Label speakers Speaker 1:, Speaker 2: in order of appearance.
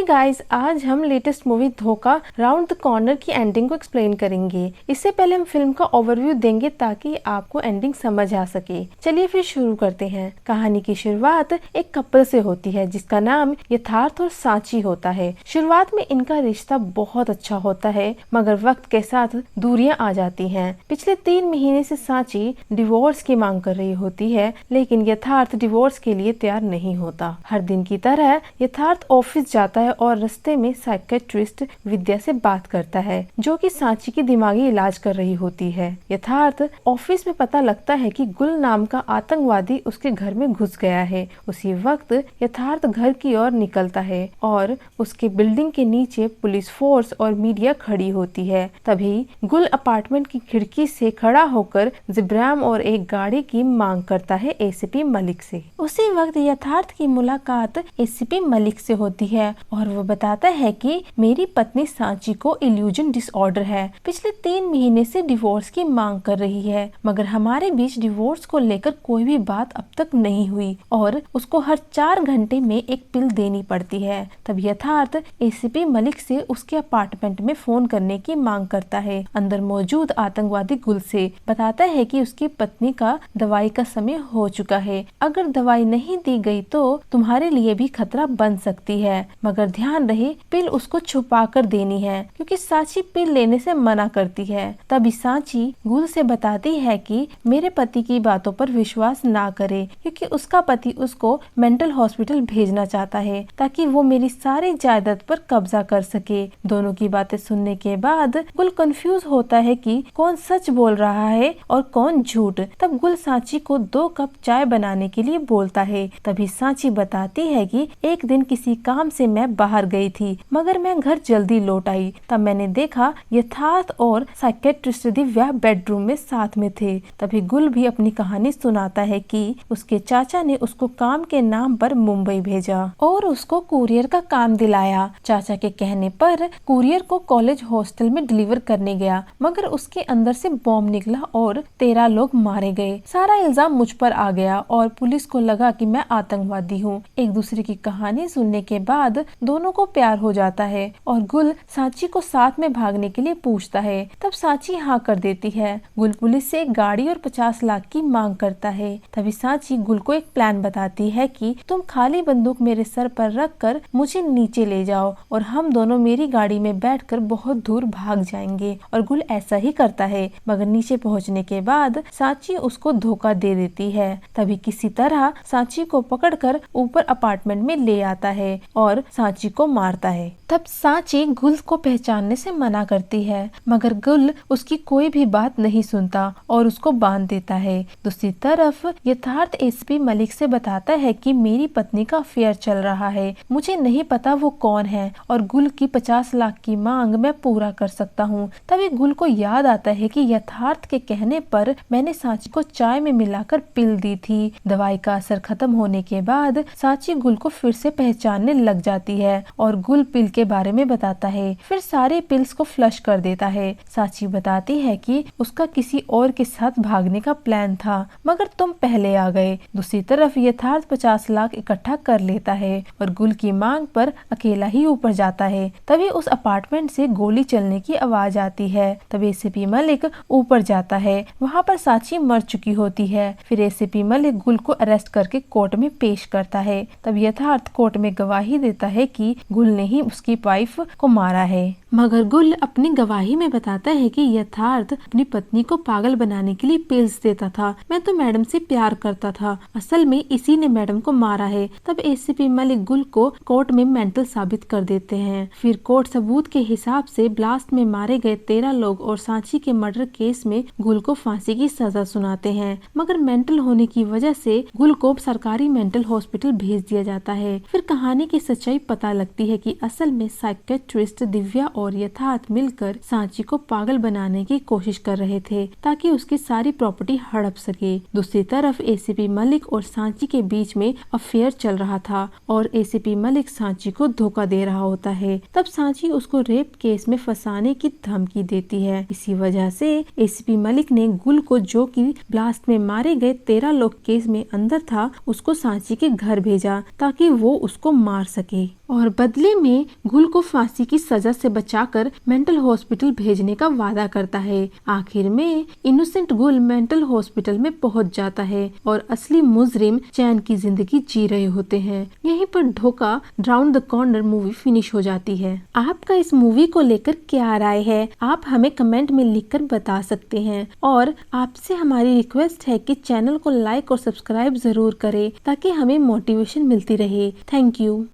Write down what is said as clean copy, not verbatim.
Speaker 1: Guys, आज हम latest movie धोखा राउंड द कॉर्नर की एंडिंग को एक्सप्लेन करेंगे। इससे पहले हम फिल्म का ओवरव्यू देंगे ताकि आपको एंडिंग समझ आ सके। चलिए फिर शुरू करते हैं। कहानी की शुरुआत एक कपल से होती है जिसका नाम यथार्थ और सांची होता है। शुरुआत में इनका रिश्ता बहुत अच्छा होता है, मगर वक्त के साथ दूरियां आ जाती हैं। पिछले 3 महीने से सांची डिवोर्स की मांग कर रही होती है, लेकिन यथार्थ डिवोर्स के लिए तैयार नहीं होता। हर दिन की तरह यथार्थ ऑफिस जाता है और रास्ते में साइकियाट्रिस्ट विद्या से बात करता है, जो कि सांची की दिमागी इलाज कर रही होती है। यथार्थ ऑफिस में पता लगता है कि गुल नाम का आतंकवादी उसके घर में घुस गया है। उसी वक्त यथार्थ घर की ओर निकलता है और उसके बिल्डिंग के नीचे पुलिस फोर्स और मीडिया खड़ी होती है। तभी गुल अपार्टमेंट की खिड़की से खड़ा होकर जिब्राम और एक गाड़ी की मांग करता है एसीपी मलिक से। उसी वक्त यथार्थ की मुलाकात एसीपी मलिक से होती है और वो बताता है कि मेरी पत्नी सांची को इल्यूजन डिसऑर्डर है। पिछले 3 महीने से डिवोर्स की मांग कर रही है, मगर हमारे बीच डिवोर्स को लेकर कोई भी बात अब तक नहीं हुई और उसको हर 4 घंटे में एक पिल देनी पड़ती है। तब यथार्थ एसीपी मलिक से उसके अपार्टमेंट में फोन करने की मांग करता है। अंदर मौजूद आतंकवादी गुल से बताता है कि उसकी पत्नी का दवाई का समय हो चुका है। अगर दवाई नहीं दी गई तो तुम्हारे लिए भी खतरा बन सकती है, मगर ध्यान रहे पिल उसको छुपा कर देनी है क्योंकि सांची पिल लेने से मना करती है। तभी सांची गुल से बताती है कि मेरे पति की बातों पर विश्वास ना करे क्योंकि उसका पति उसको मेंटल हॉस्पिटल भेजना चाहता है ताकि वो मेरी सारी जायदाद पर कब्जा कर सके। दोनों की बातें सुनने के बाद गुल कंफ्यूज होता है कि कौन सच बोल रहा है और कौन झूठ। तब गुल सांची को 2 कप चाय बनाने के लिए बोलता है। तभी सांची बताती है कि एक दिन किसी काम से मैं बाहर गई थी, मगर मैं घर जल्दी लौट आई। तब मैंने देखा यथार्थ और साइकियाट्रिस्ट दिव्या बेडरूम में साथ में थे। तभी गुल भी अपनी कहानी सुनाता है कि उसके चाचा ने उसको काम के नाम पर मुंबई भेजा और उसको कुरियर का काम दिलाया। चाचा के कहने पर कुरियर को कॉलेज हॉस्टल में डिलीवर करने गया, मगर उसके अंदर से बॉम्ब निकला और 13 लोग मारे गए। सारा इल्जाम मुझ पर आ गया और पुलिस को लगा कि मैं आतंकवादी हूँ। एक दूसरे की कहानी सुनने के बाद दोनों को प्यार हो जाता है और गुल सांची को साथ में भागने के लिए पूछता है। तब सांची हाँ कर देती है। गुल पुलिस से एक गाड़ी और 50 लाख की मांग करता है। तभी सांची गुल को एक प्लान बताती है कि तुम खाली बंदूक मेरे सर पर रख कर मुझे नीचे ले जाओ और हम दोनों मेरी गाड़ी में बैठकर बहुत दूर भाग जाएंगे। और गुल ऐसा ही करता है, मगर नीचे पहुंचने के बाद सांची उसको धोखा दे देती है। तभी किसी तरह सांची को पकड़कर ऊपर अपार्टमेंट में ले आता है और सांची को मारता है। तब सांची गुल को पहचानने से मना करती है, मगर गुल उसकी कोई भी बात नहीं सुनता और उसको बांध देता है। दूसरी तरफ यथार्थ एसीपी मलिक से बताता है कि मेरी पत्नी का अफेयर चल रहा है, मुझे नहीं पता वो कौन है और गुल की 50 लाख की मांग मैं पूरा कर सकता हूँ। तभी गुल को याद आता है कि यथार्थ के कहने पर मैंने सांची को चाय में मिलाकर पिल दी थी। दवाई का असर खत्म होने के बाद सांची गुल को फिर से पहचानने लग जाती है और गुल पिल के बारे में बताता है, फिर सारे पिल्स को फ्लश कर देता है। सांची बताती है कि उसका किसी और के साथ भागने का प्लान था, मगर तुम पहले आ गए। दूसरी तरफ यथार्थ 50 लाख इकट्ठा कर लेता है और गुल की मांग पर अकेला ही ऊपर जाता है। तभी उस अपार्टमेंट से गोली चलने की आवाज आती है। तभी एसीपी मलिक ऊपर जाता है, वहाँ पर सांची मर चुकी होती है। फिर एसीपी मलिक गुल को अरेस्ट करके कोर्ट में पेश करता है। तब यथार्थ कोर्ट में गवाही देता है कि गुल ने ही उसकी वाइफ को मारा है, मगर गुल अपनी गवाही में बताता है कि यथार्थ अपनी पत्नी को पागल बनाने के लिए पिल्स देता था। मैं तो मैडम से प्यार करता था, असल में इसी ने मैडम को मारा है। तब एसीपी मलिक गुल को कोर्ट में मेंटल साबित कर देते हैं। फिर कोर्ट सबूत के हिसाब से ब्लास्ट में मारे गए 13 लोग और सांची के मर्डर केस में गुल को फांसी की सजा सुनाते हैं, मगर मेंटल होने की वजह से गुल को सरकारी मेंटल हॉस्पिटल भेज दिया जाता है। फिर कहानी की सच्चाई पता लगती है कि असल में साइकियाट्रिस्ट दिव्या और यथार्थ मिलकर सांची को पागल बनाने की कोशिश कर रहे थे ताकि उसकी सारी प्रॉपर्टी हड़प सके। दूसरी तरफ एसीपी मलिक और सांची के बीच में अफेयर चल रहा था और एसीपी मलिक सांची को धोखा दे रहा होता है। तब सांची उसको रेप केस में फंसाने की धमकी देती है। इसी वजह से एसीपी मलिक ने गुल को, जो कि ब्लास्ट में मारे गए 13 लोग केस में अंदर था, उसको सांची के घर भेजा ताकि वो उसको मार सके। और बदले में गुल को फांसी की सजा से बचाकर मेंटल हॉस्पिटल भेजने का वादा करता है। आखिर में इनोसेंट गुल मेंटल हॉस्पिटल में पहुंच जाता है और असली मुजरिम चैन की जिंदगी जी रहे होते हैं। यहीं पर धोखा round the corner movie finish हो जाती है। आपका इस मूवी को लेकर क्या राय है, आप हमें कमेंट में लिखकर बता सकते हैं। और आपसे हमारी रिक्वेस्ट है कि चैनल को लाइक और सब्सक्राइब जरूर करें ताकि हमें मोटिवेशन मिलती रहे। Thank you.